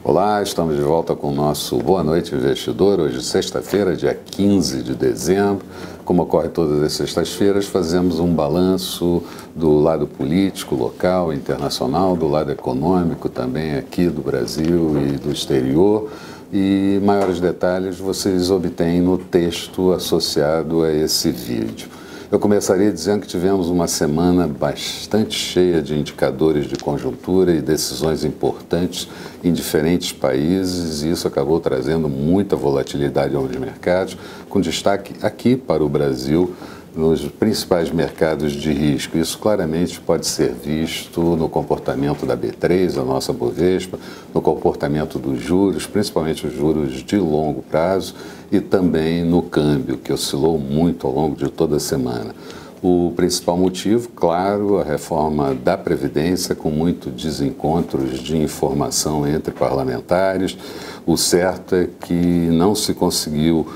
Olá, estamos de volta com o nosso Boa Noite Investidor, hoje sexta-feira, dia 15 de dezembro. Como ocorre todas as sextas-feiras, fazemos um balanço do lado político, local, internacional, do lado econômico também aqui do Brasil e do exterior. E maiores detalhes vocês obtêm no texto associado a esse vídeo. Eu começaria dizendo que tivemos uma semana bastante cheia de indicadores de conjuntura e decisões importantes em diferentes países, e isso acabou trazendo muita volatilidade aos mercados, com destaque aqui para o Brasil, nos principais mercados de risco. Isso claramente pode ser visto no comportamento da B3, a nossa Bovespa, no comportamento dos juros, principalmente os juros de longo prazo, e também no câmbio, que oscilou muito ao longo de toda a semana. O principal motivo, claro, a reforma da Previdência, com muitos desencontros de informação entre parlamentares. O certo é que não se conseguiu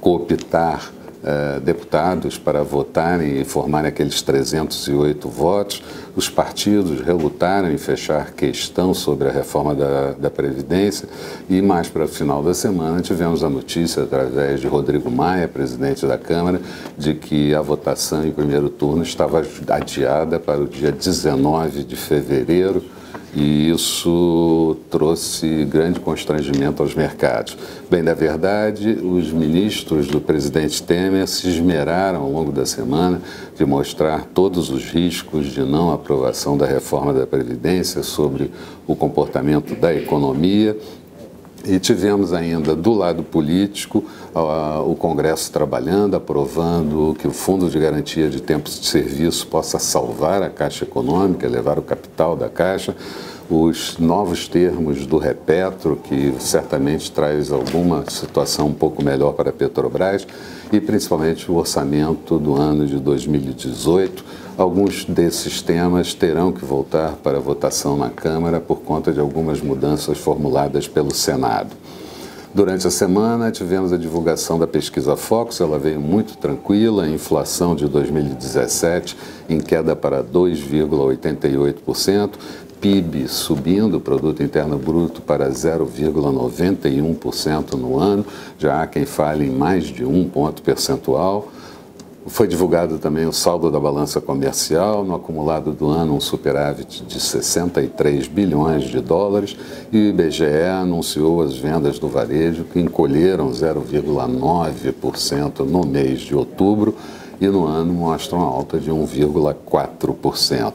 cooptar deputados para votarem e formarem aqueles 308 votos. Os partidos relutaram em fechar questão sobre a reforma da Previdência e mais para o final da semana tivemos a notícia através de Rodrigo Maia, presidente da Câmara, de que a votação em primeiro turno estava adiada para o dia 19 de fevereiro. E isso trouxe grande constrangimento aos mercados. Bem, na verdade, os ministros do presidente Temer se esmeraram ao longo da semana de mostrar todos os riscos de não aprovação da reforma da Previdência sobre o comportamento da economia. E tivemos ainda, do lado político, o Congresso trabalhando, aprovando que o Fundo de Garantia de Tempos de Serviço possa salvar a Caixa Econômica, levar o capital da Caixa, os novos termos do Repetro, que certamente traz alguma situação um pouco melhor para a Petrobras, e principalmente o orçamento do ano de 2018. Alguns desses temas terão que voltar para votação na Câmara por conta de algumas mudanças formuladas pelo Senado. Durante a semana, tivemos a divulgação da pesquisa Focus, ela veio muito tranquila, a inflação de 2017 em queda para 2,88%, PIB subindo, Produto Interno Bruto, para 0,91% no ano, já há quem fale em mais de 1 ponto percentual. Foi divulgado também o saldo da balança comercial, no acumulado do ano um superávit de 63 bilhões de dólares, e o IBGE anunciou as vendas do varejo que encolheram 0,9% no mês de outubro e no ano mostram alta de 1,4%.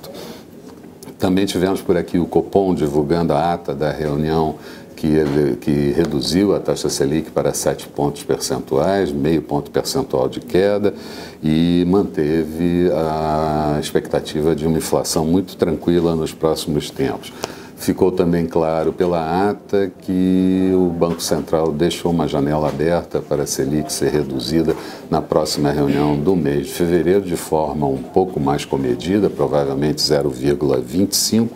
Também tivemos por aqui o Copom divulgando a ata da reunião que reduziu a taxa Selic para 7 pontos percentuais, meio ponto percentual de queda, e manteve a expectativa de uma inflação muito tranquila nos próximos tempos. Ficou também claro pela ata que o Banco Central deixou uma janela aberta para a Selic ser reduzida na próxima reunião do mês de fevereiro, de forma um pouco mais comedida, provavelmente 0,25%,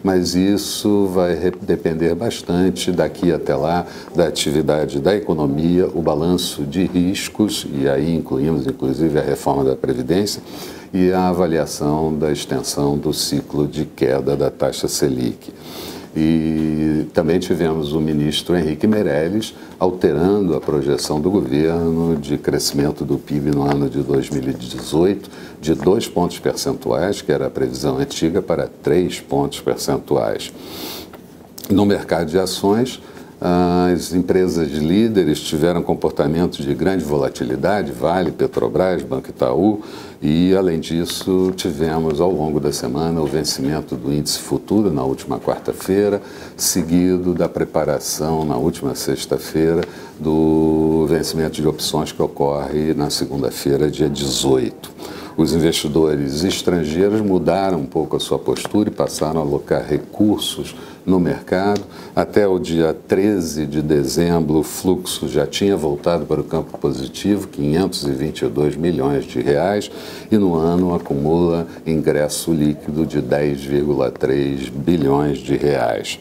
mas isso vai depender bastante daqui até lá da atividade da economia, o balanço de riscos, e aí incluímos inclusive a reforma da Previdência, e a avaliação da extensão do ciclo de queda da taxa Selic. E também tivemos o ministro Henrique Meirelles alterando a projeção do governo de crescimento do PIB no ano de 2018 de 2 pontos percentuais, que era a previsão antiga, para 3 pontos percentuais. No mercado de ações, as empresas líderes tiveram comportamentos de grande volatilidade, Vale, Petrobras, Banco Itaú, e além disso tivemos ao longo da semana o vencimento do índice futuro na última quarta-feira, seguido da preparação na última sexta-feira do vencimento de opções que ocorre na segunda-feira, dia 18. Os investidores estrangeiros mudaram um pouco a sua postura e passaram a alocar recursos no mercado. Até o dia 13 de dezembro, o fluxo já tinha voltado para o campo positivo, 522 milhões de reais, e no ano acumula ingresso líquido de 10,3 bilhões de reais.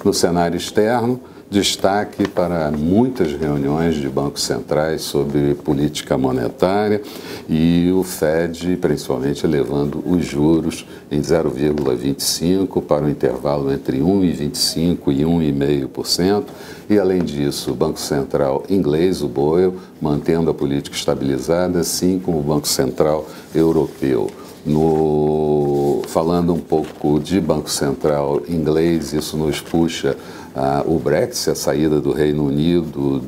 No cenário externo, destaque para muitas reuniões de bancos centrais sobre política monetária e o Fed, principalmente, elevando os juros em 0,25 para o intervalo entre 1,25% e 1,5%. E, além disso, o Banco Central inglês, o BOE, mantendo a política estabilizada, assim como o Banco Central europeu. Falando um pouco de Banco Central inglês, isso nos puxa o Brexit, a saída do Reino Unido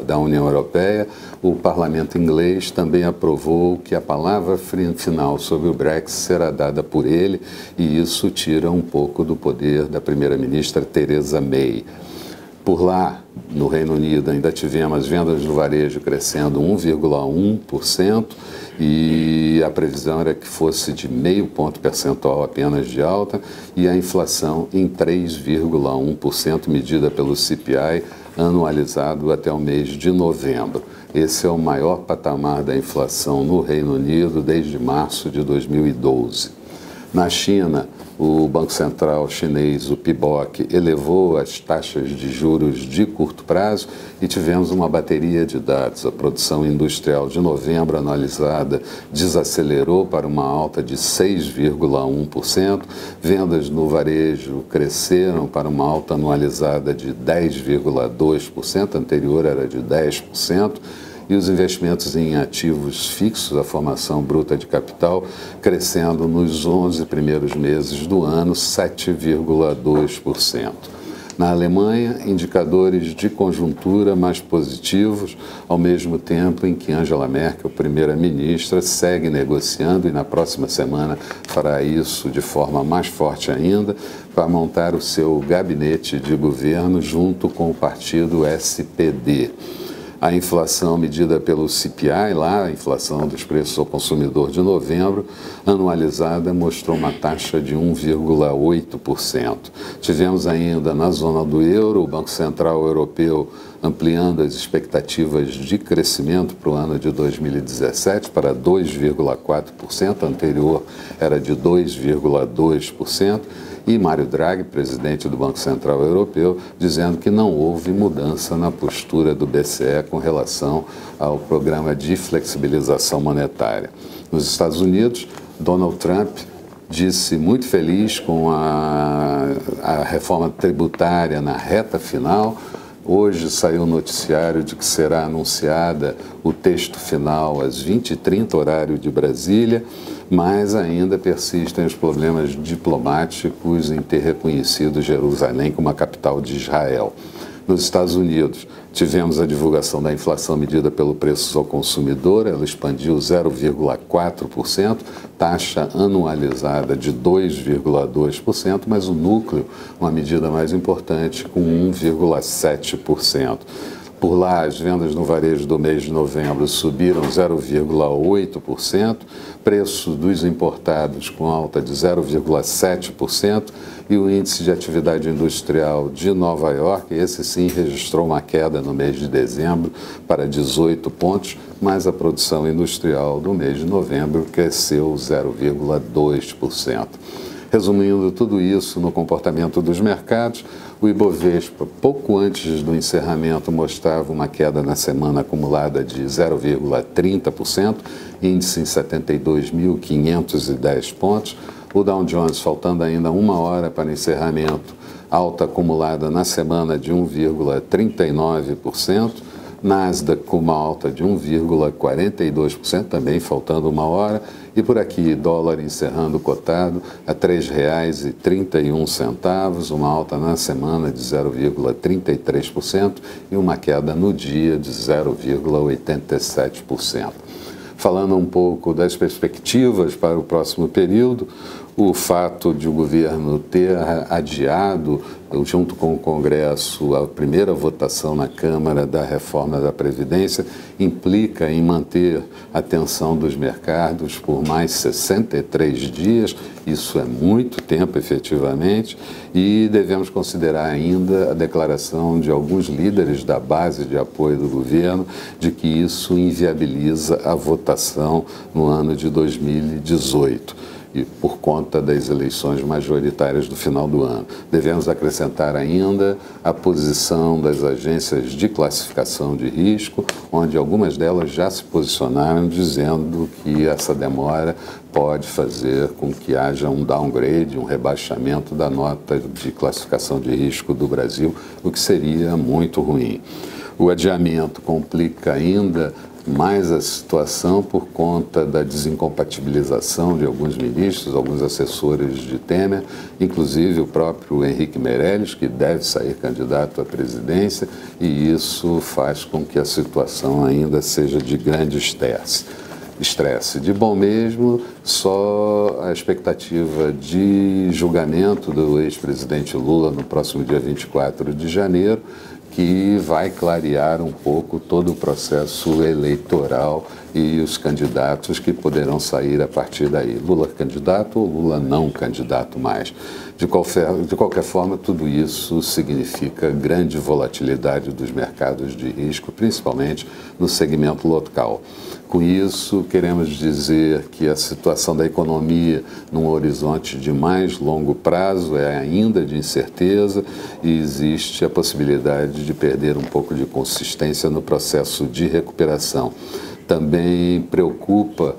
da União Europeia. O Parlamento inglês também aprovou que a palavra final sobre o Brexit será dada por ele, e isso tira um pouco do poder da primeira-ministra Theresa May. Por lá, no Reino Unido, ainda tivemos as vendas no varejo crescendo 1,1%, e a previsão era que fosse de 0,5 ponto percentual apenas de alta, e a inflação em 3,1%, medida pelo CPI, anualizado até o mês de novembro. Esse é o maior patamar da inflação no Reino Unido desde março de 2012. Na China, o Banco Central chinês, o PBOC, elevou as taxas de juros de curto prazo e tivemos uma bateria de dados. A produção industrial de novembro analisada desacelerou para uma alta de 6,1%, vendas no varejo cresceram para uma alta anualizada de 10,2%, anterior era de 10%. E os investimentos em ativos fixos, a formação bruta de capital, crescendo nos 11 primeiros meses do ano, 7,2%. Na Alemanha, indicadores de conjuntura mais positivos, ao mesmo tempo em que Angela Merkel, primeira-ministra, segue negociando e na próxima semana fará isso de forma mais forte ainda, para montar o seu gabinete de governo junto com o partido SPD. A inflação medida pelo CPI, a inflação dos preços ao consumidor de novembro, anualizada, mostrou uma taxa de 1,8%. Tivemos ainda na zona do euro, o Banco Central Europeu ampliando as expectativas de crescimento para o ano de 2017 para 2,4%, anterior era de 2,2%. E Mário Draghi, presidente do Banco Central Europeu, dizendo que não houve mudança na postura do BCE com relação ao programa de flexibilização monetária. Nos Estados Unidos, Donald Trump disse muito feliz com a reforma tributária na reta final. Hoje saiu o noticiário de que será anunciada o texto final às 20h30, horário de Brasília, mas ainda persistem os problemas diplomáticos em ter reconhecido Jerusalém como a capital de Israel. Nos Estados Unidos, tivemos a divulgação da inflação medida pelo preço ao consumidor, ela expandiu 0,4%, taxa anualizada de 2,2%, mas o núcleo, uma medida mais importante, com 1,7%. Por lá, as vendas no varejo do mês de novembro subiram 0,8%, preço dos importados com alta de 0,7% e o índice de atividade industrial de Nova York, esse sim registrou uma queda no mês de dezembro para 18 pontos, mas a produção industrial do mês de novembro cresceu 0,2%. Resumindo tudo isso no comportamento dos mercados, o Ibovespa, pouco antes do encerramento, mostrava uma queda na semana acumulada de 0,30%, índice em 72.510 pontos. O Dow Jones, faltando ainda uma hora para encerramento, alta acumulada na semana de 1,39%. Nasdaq com uma alta de 1,42%, também faltando uma hora. E por aqui, dólar encerrando cotado a R$ 3,31, uma alta na semana de 0,33% e uma queda no dia de 0,87%. Falando um pouco das perspectivas para o próximo período, o fato de o governo ter adiado, junto com o Congresso, a primeira votação na Câmara da reforma da Previdência, implica em manter a atenção dos mercados por mais 63 dias. Isso é muito tempo, efetivamente, e devemos considerar ainda a declaração de alguns líderes da base de apoio do governo de que isso inviabiliza a votação no ano de 2018. e por conta das eleições majoritárias do final do ano. Devemos acrescentar ainda a posição das agências de classificação de risco, onde algumas delas já se posicionaram dizendo que essa demora pode fazer com que haja um downgrade, um rebaixamento da nota de classificação de risco do Brasil, o que seria muito ruim. O adiamento complica ainda mais a situação por conta da desincompatibilização de alguns ministros, alguns assessores de Temer, inclusive o próprio Henrique Meirelles, que deve sair candidato à presidência, e isso faz com que a situação ainda seja de grande estresse. De bom mesmo, só a expectativa de julgamento do ex-presidente Lula no próximo dia 24 de janeiro, que vai clarear um pouco todo o processo eleitoral e os candidatos que poderão sair a partir daí. Lula candidato ou Lula não candidato mais. De qualquer forma, tudo isso significa grande volatilidade dos mercados de risco, principalmente no segmento local. Com isso, queremos dizer que a situação da economia num horizonte de mais longo prazo é ainda de incerteza e existe a possibilidade de perder um pouco de consistência no processo de recuperação. Também preocupa,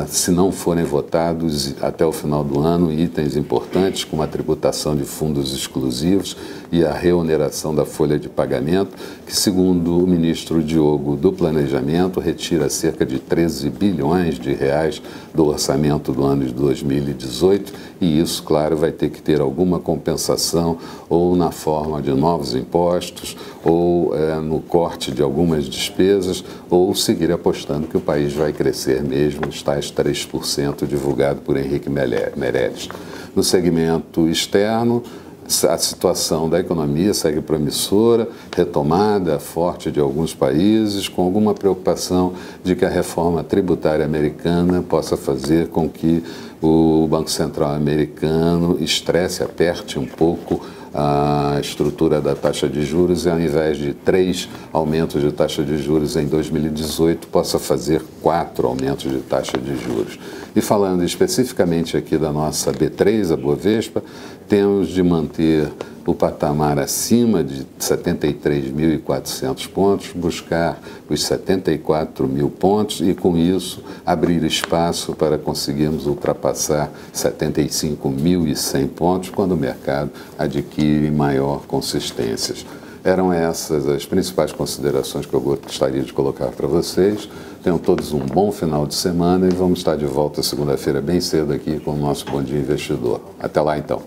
se não forem votados até o final do ano, itens importantes como a tributação de fundos exclusivos e a reoneração da folha de pagamento, que, segundo o ministro Diogo do Planejamento, retira cerca de 13 bilhões de reais do orçamento do ano de 2018, e isso, claro, vai ter que ter alguma compensação ou na forma de novos impostos ou no corte de algumas despesas, ou seguir apostando que o país vai crescer mesmo, os tais 3% divulgado por Henrique Meirelles. No segmento externo, a situação da economia segue promissora, retomada forte de alguns países, com alguma preocupação de que a reforma tributária americana possa fazer com que o Banco Central americano aperte um pouco a estrutura da taxa de juros e, ao invés de 3 aumentos de taxa de juros em 2018, possa fazer 4 aumentos de taxa de juros. E falando especificamente aqui da nossa B3, a Bovespa, temos de manter o patamar acima de 73.400 pontos, buscar os 74.000 pontos e, com isso, abrir espaço para conseguirmos ultrapassar 75.100 pontos quando o mercado adquire maior consistência. Eram essas as principais considerações que eu gostaria de colocar para vocês. Tenham todos um bom final de semana e vamos estar de volta segunda-feira bem cedo aqui com o nosso Bom Dia Investidor. Até lá, então.